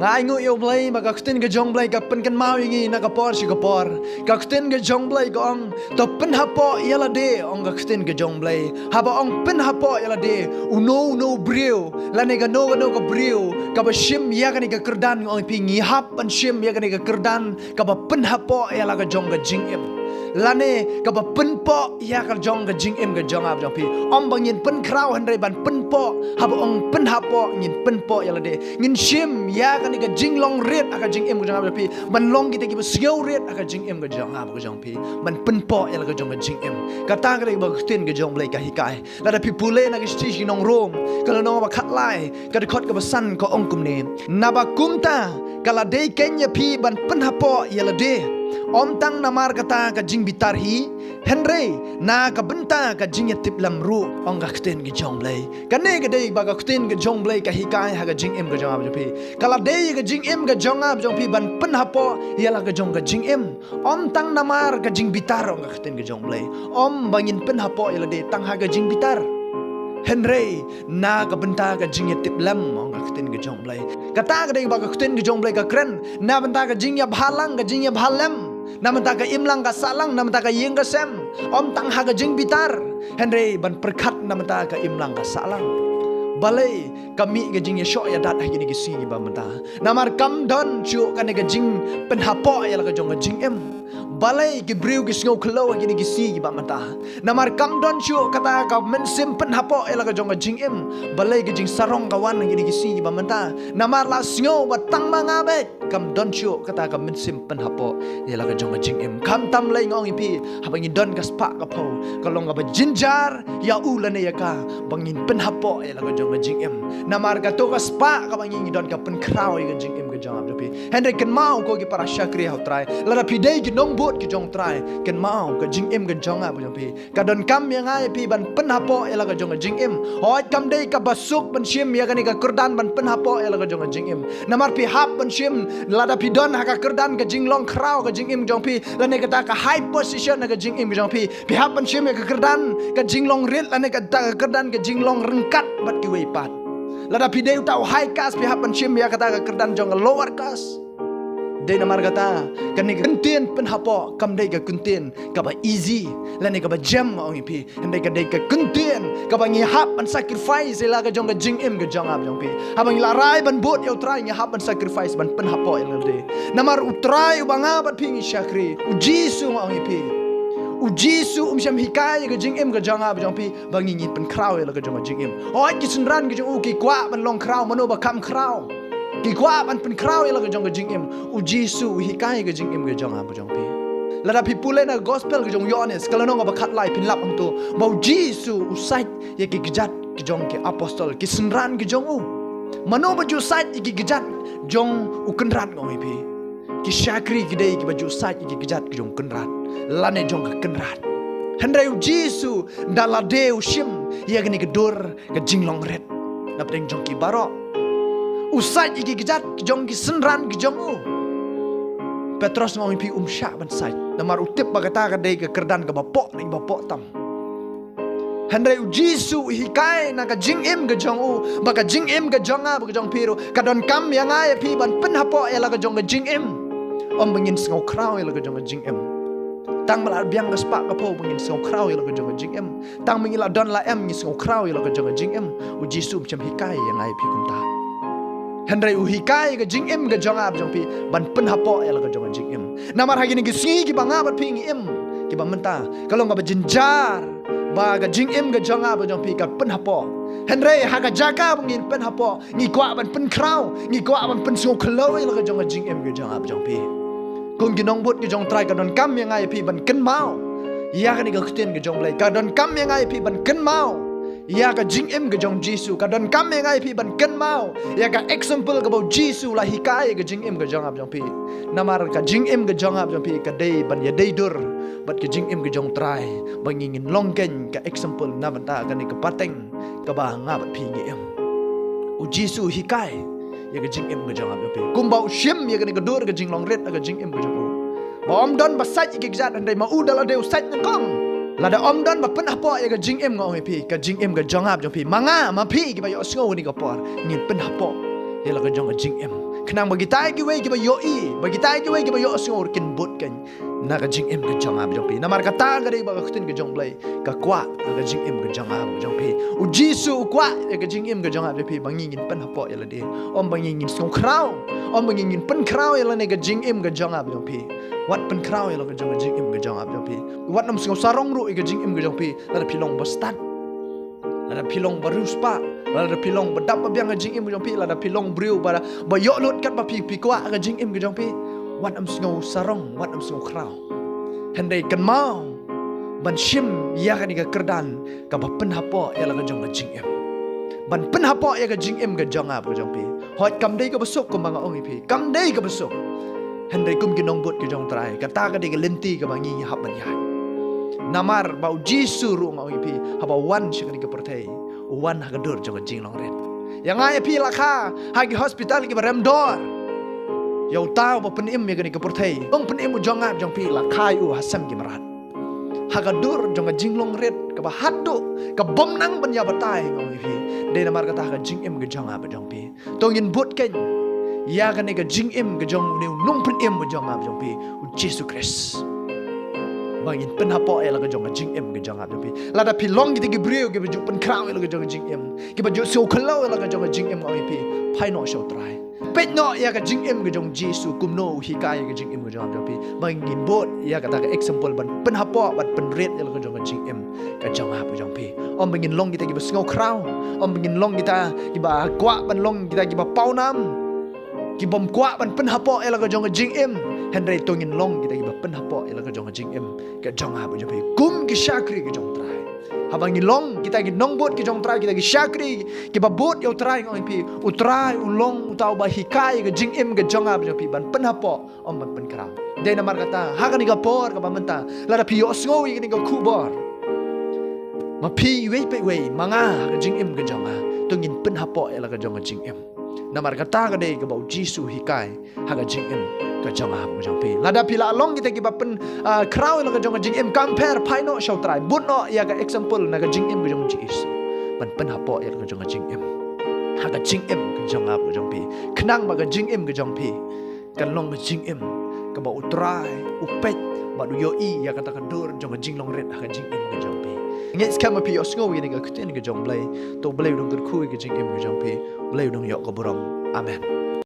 ngai ngu yo blai ma ka khtin ga jong blai ka pen kan mau yingi na ka por si ka por ka khtin ga jong blai ka ong to pen ha po yala de ong ka khtin ga jong blai ha ba ong pen ha po yala de no brio la ne ga no ka brio ka ba shim ya ka ni ka kerdan ong pi ngi hap pan shim ya ka ni ka kerdan ka ba pen ha po yala ka jong ga jing em lane ka ba pen po ya ka jong ga jing em ga jong ab jong pi om bang yin pen krau han re ban pen po ha ba ong pen ha po ngin pen po yala de ngin shim ya ka ni ga jing long ret aka jing em ga jong ab jong pi ban long ki te ki ba sio ret aka jing em ga jong ab ga jong pi ban pen po yala ga jong ga jing em ka ta ga ba khtin ga jong blai ka hikai la da pi pule na ga sti nong rom ka la no ba khat lai ka de khot ka ba san ko ong kum ne na ba kum ta ka la de kenya pi ban pen ha po yala de om tang namar kata ka jing bitar hi henre na ka benta ka jing tip lam ru ong ga khten gi jong blai ka ne ga dei ba ga khten gi jong blai ka hi kai ha ga jing em ga jong ab pi kala dei ga jing em ga jong ab jong pi ban pen ha po yala ga jong ga jing em om tang namar ka jing bitar ong ga khten gi jong blai om bangin pen ha po yala de tang ha ga jing bitar henre na ka benta ka jing tip lam ong ga khten gi jong blai kata ga dei ba ga khten gi jong blai ka kren na benta ka jing ya bhalang ga jing ya bhalem namanta ka imlang ka salang namanta ka yeng ka sem om tang ha ka jing bitar henry ban perkhat namanta ka imlang ka salang balai kami ga jing ya sho ya dat ha gini gisi ba mata namar kam don chu ka ne ga jing pen ha po ya la ka jong ga jing em balai ki briu ki sngo khlo ha gini gisi ba mata namar kam don chu kata ka men sim pen ha po ya la ka jong ga jing em balai ki jing sarong ka wan ha gini gisi ba mata namar la sngo ba tang ma nga be kam don chu kata ka men sim pen ha po ya la ka jong ga jing em kam tam lai ngong ipi ha bangi don ka spa ka po ka long ga ba jinjar ya u la ne ya ka bangin pen ha po ya la ka jong ga jing em namar ka to ka spa ka bangi don ka pen kraw ya jing em ga jong ab pi henry ken mau ko ki para shakri ha trai la da pi dei ki nong bot ki jong trai ken mau ka jing em ga jong ab pi ka don kam ya ngai pi ban pen ha po ya la ka jong ga jing em hoi kam dei ka basuk ban shim ya ka ni ka kurdan ban pen ha po ya la ka jong ga jing em namar pi hap ban shim la da pi don ha ka kurdan ka jing long kraw ka jing em jong pi la ne ka ta ka high position ka jing em jong pi hap ban shim ya ka kurdan ka jing long ret la ne ka ta ka kurdan ka jing long rengkat bat ki wei pat lada pideu tau high class pihak pensim ya kata kerdan jong lower class dei namar kata kan ni kuntien pen hapo kam dei ka kuntien ka ba easy la ne ka ba jam ong pi ndai ka dei ka kuntien ka ba ngi hap ban sacrifice la ka jong ka jing em ka jong ab jong pi habang la rai ban bot yo try ngi hap ban sacrifice ban pen hapo el de namar utrai banga bat pingi shakri u jisu ong pi u jisu sham hikai ga jing em ga janga ba jong pi bangi ngin pen kraw la ga jong jing em oi ki sun ran ga jong u ki kwa ban long kraw mano ba kam kraw ki kwa ban pen kraw la ga jong jing em u jisu hikai ga jing em ga janga ba jong pi la da pi pule na gospel ga jong yones kala no ba khat lai pin lap am to ba jisu u sait ye ki gijat ki jong ki apostol ki sun ran ki jong u mano ba ju sait ki gijat jong u kan ran ngoi pi ki shakri ki dei ki ba ju sait ki gijat ki jong kan ran lane jong ka kenrat henry jisu dala deu shim ya gni gedor ke jinglong red na pdeng jong ki baro usai ki gijat jong ki senran ki jong u petros ngong pi sha ban sai namar utip bagata ka dei ke kerdan ka bapok ni bapok tam henry jisu hikai na ka jing em ke jong u ba ka jing em ke jong a ba ka jong piru ka don kam yang ai pi ban pen hapo ya la ka jong ka jing em om bengin sngau kraw ya la ka jong ka jing em tang malar biang ga spa ka po bangin song kraw ya la ka jong jing em tang mingila don la em ni song kraw ya la ka jong jing em u jisu cham hikai yang ai pi kum ta henry u hikai ga jing em ga jong ab jong pi ban pen hapo ya la ka jong jing em namar hagi ni gi si ki banga bat pi ngi em ki ba menta kalau ga ba jinjar ba ga jing em ga jong ab jong pi ka pen hapo henry ha ga jaka bangin pen hapo ni kwa ban pen kraw ni kwa ban pen song khlo ya la ka jong jing em ga jong ab jong pi kung ginong bot ki jong try ka don kam yang ai pi ban ken mau ya ka ni ka khten ki jong blai ka don kam yang ai pi ban ken mau ya ka jing em ka jong jisu ka don kam yang ai pi ban ken mau ya ka example ka bo jisu la hikai ka jing em ka jong ab jong pi namar ka jing em ka jong ab jong pi ka dei ban ya dei dur bat ka jing em ka jong try bangingin longken ka example na banta ka ni ka pateng ka ba nga bat pi ngi em u jisu hikai ya ga jing em ga jang ab pe kumbau shim ya ga ni ga dur ga jing long red ga jing em ga jang ba om don ba sai ki gzat andai ma u dala deu sai ngong la da om don ba pen apo ya ga jing em ngong pe ka jing em ga jang ab jang pe manga ma pi ki ba yo sngo ni ga por ni pen apo ya la ga jang ga jing em Kenang bagi tai ki wei ki ba yo i, bagi tai ki wei ki ba yo singor kin bot kan. Na ka jing em ka jong ab jong pi. Na mar ka ta ka dei ba ka tin ka jong blai. Ka kwa ka jing em ka jong ab jong pi. U Jisu kwa ka jing em ka jong ab pi bang ngin pen hapo ya la de. Om bang ngin song krau. Om bang ngin pen krau ya la ne ka jing em ka jong ab jong pi. Wat pen krau ya la ka jing em ka jong ab jong pi. Wat nam sing sarong ru ka jing em ka jong pi. La pilong bastat. La pilong baruspa. La pilong badap ba biang ka jing em ka jong pi. La pilong briu ba yo lot kat ba pi kwa ka jing em ka jong pi. Wat am snow sarong, wat am snow kraw. Handai kan mau ban shim ya kan ka kerdan ka ba pen hapo ya la ka jong jing em. Ban pen hapo ya ka jing em ka jong ab ka jong pi. Hot kam dei ka besok ko mga ong pi. Kam dei ka besok. Handai kum ginong bot ka jong trai. Kata ka dei ka lenti ka bangi hap ban ya. Namar bau Jisu ru ong pi. Haba wan shi ka pertai. Wan ha ka dur jong jing long ret. Yang ai pi la kha hagi hospital ki ba rem dor. Yau tahu ba penim ya gani kapurthai ong penim jong ab jong pi la khai u hasam ki marat hagadur jong jinglong red ka ba haddo ka bom nang ban ya batai ngoi pi de na mar kata ka jing em ga jong ab jong pi tong in but ken ya gani ka jing em ga jong ne nung penim jong ab jong pi u Jesus Christ bangin pen hapo ya la ka jong jing em ga jong ab jong pi la da pi long ki brio ki ju pen kraw la ka jong jing em ki ba ju so khalo la ka jong jing em ngoi pi phai no show try pet no ya ka jing em ga jong Jisu kum no hi ka ya ka jing em ga jong pi bangin bot ya ka ta ka example ban pen hapo bat pen red ya la ka jong jing em ka jong ha jong pi om bangin long kita ki ba sngo kraw om bangin long kita ki ba kwa ban long kita ki ba pau nam ki bom kwa ban pen hapo ya la ka jong jing em henry tongin long kita ki ba pen hapo ya la ka jong jing em ka jong ha jong pi kum ki shakri ka jong trai habang ilong kita gi nong bot ki jong trai kita gi shakri ki ba bot yo trai ngoi pi utrai ulong utau ba hikai ga jing em ga jong ab pi ban pen hapo om ban pen kra de na mar kata ha ga ni ga por ga ba menta la da pi yo sngo gi ni ga ku bor ma pi wei pe wei manga ga jing em ga jong a tungin pen hapo la ga jong ga jing em na mar kata ga de ga ba Jisu hikai ha ga jing em ka jong ab jong pi la da pi la long kita gi ba pen kraw la ga jong jing em compare pai no show try but no ya ga example na ga jing em ga jong Jisu ban pen hapo ya ga jong jing em ha ga jing em ga jong ab jong pi knang ba ga jing em ga jong pi kan long ga jing em ka ba utrai upet ba du yo i ya kata ka dur jong jing long red ha ga jing em ga jong pi ngets kam pi osngo wi ni ga kuten ga jong blai to blai dong ga khu ga jing em ga jong pi blai dong yo ga borong amen.